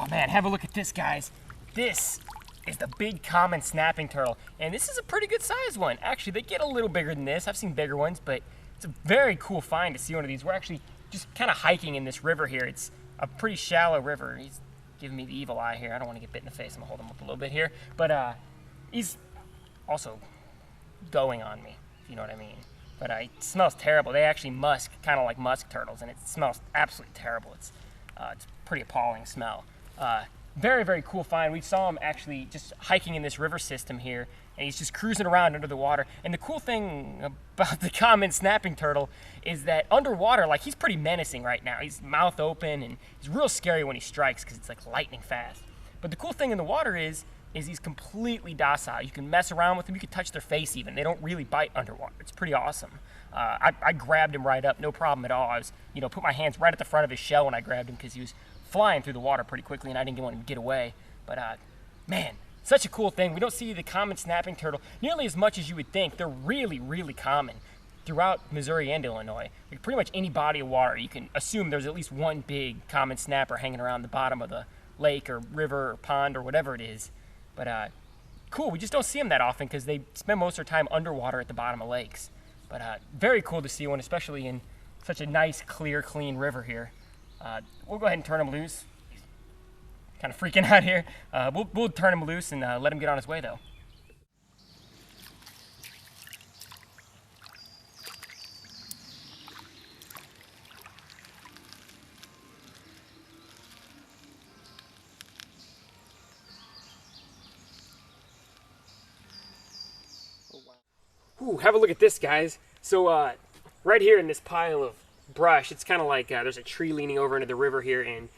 Oh man, have a look at this, guys. This is the big common snapping turtle, and this is a pretty good sized one. Actually, they get a little bigger than this. I've seen bigger ones, but it's a very cool find to see one of these. We're actually just kind of hiking in this river here. It's a pretty shallow river. He's giving me the evil eye here. I don't want to get bit in the face. I'm gonna hold him up a little bit here, but he's also going on me, if you know what I mean. But it smells terrible. They actually musk, kind of like musk turtles, and it smells absolutely terrible. It's a pretty appalling smell. Very, very cool find. We saw him actually just hiking in this river system here, and he's just cruising around under the water. And the cool thing about the common snapping turtle is that underwater, like, he's pretty menacing right now. He's mouth open, and he's real scary when he strikes because it's like lightning fast. But the cool thing in the water is he's completely docile. You can mess around with them. You can touch their face even. They don't really bite underwater. It's pretty awesome. I grabbed him right up, no problem at all. I was, put my hands right at the front of his shell when I grabbed him because he was flying through the water pretty quickly, and I didn't want him to get away. But man, such a cool thing. We don't see the common snapping turtle nearly as much as you would think. They're really, really common throughout Missouri and Illinois. Like pretty much any body of water, you can assume there's at least one big common snapper hanging around the bottom of the lake or river or pond or whatever it is. But cool, we just don't see them that often because they spend most of their time underwater at the bottom of lakes. But very cool to see one, especially in such a nice, clear, clean river here. We'll go ahead and turn him loose. He's kind of freaking out here. We'll turn him loose and let him get on his way, though. Ooh, have a look at this, guys. So right here in this pile of brush, it's kind of like there's a tree leaning over into the river here, and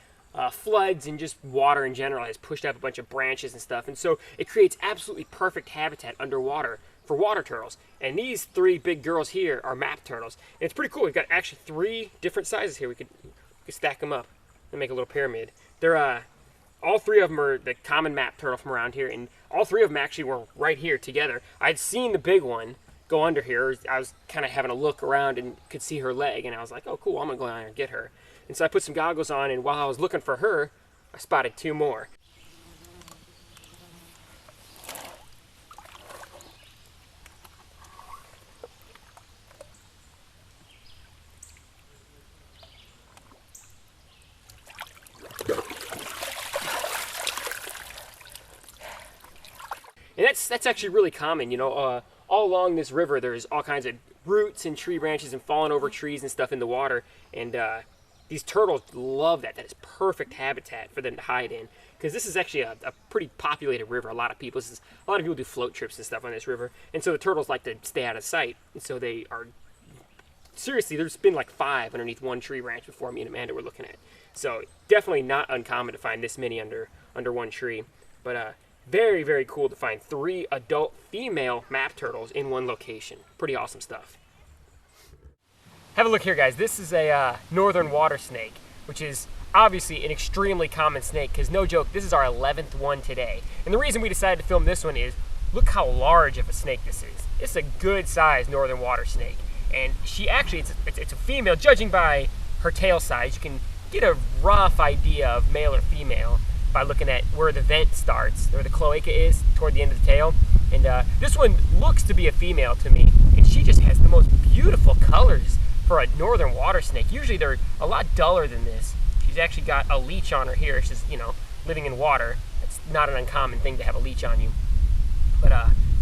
floods and just water in general has pushed up a bunch of branches and stuff, and so it creates absolutely perfect habitat underwater for water turtles. And these three big girls here are map turtles, and it's pretty cool. We've got actually 3 different sizes here. We could stack them up and make a little pyramid. They're all 3 of them are the common map turtle from around here, and all 3 of them actually were right here together. I'd seen the big one go under here. I was kind of having a look around and could see her leg, and I was like, oh cool, I'm gonna go down there and get her. And so I put some goggles on, and while I was looking for her, I spotted 2 more. And that's actually really common, all along this river there's all kinds of roots and tree branches and falling over trees and stuff in the water, and these turtles love that. That is perfect habitat for them to hide in, because this is actually a pretty populated river. A lot of people do float trips and stuff on this river, and so the turtles like to stay out of sight, and so they are, seriously, there's been like 5 underneath one tree branch before me and Amanda were looking at. So definitely not uncommon to find this many under one tree. But very, very cool to find 3 adult female map turtles in one location. Pretty awesome stuff. Have a look here, guys. This is a northern water snake, which is obviously an extremely common snake, because no joke, this is our 11th one today. And the reason we decided to film this one is, look how large of a snake this is. It's a good sized northern water snake. And she actually, it's a female. Judging by her tail size, you can get a rough idea of male or female by looking at where the vent starts, where the cloaca is, toward the end of the tail. And this one looks to be a female to me, and she just has the most beautiful colors for a northern water snake. Usually they're a lot duller than this. She's actually got a leech on her here. She's, living in water. It's not an uncommon thing to have a leech on you. But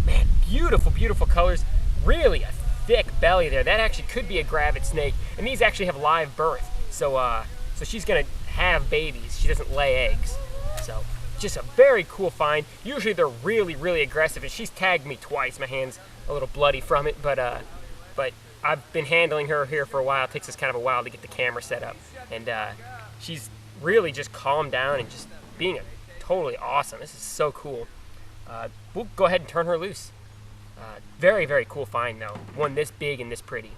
man, beautiful, beautiful colors. Really a thick belly there. That actually could be a gravid snake, and these actually have live birth. So she's gonna have babies. She doesn't lay eggs. So just a very cool find. Usually they're really, really aggressive, and she's tagged me twice. My hand's a little bloody from it, but I've been handling her here for a while. It takes us kind of a while to get the camera set up, and she's really just calmed down and just being totally awesome. This is so cool. We'll go ahead and turn her loose. Very, very cool find though. One this big and this pretty.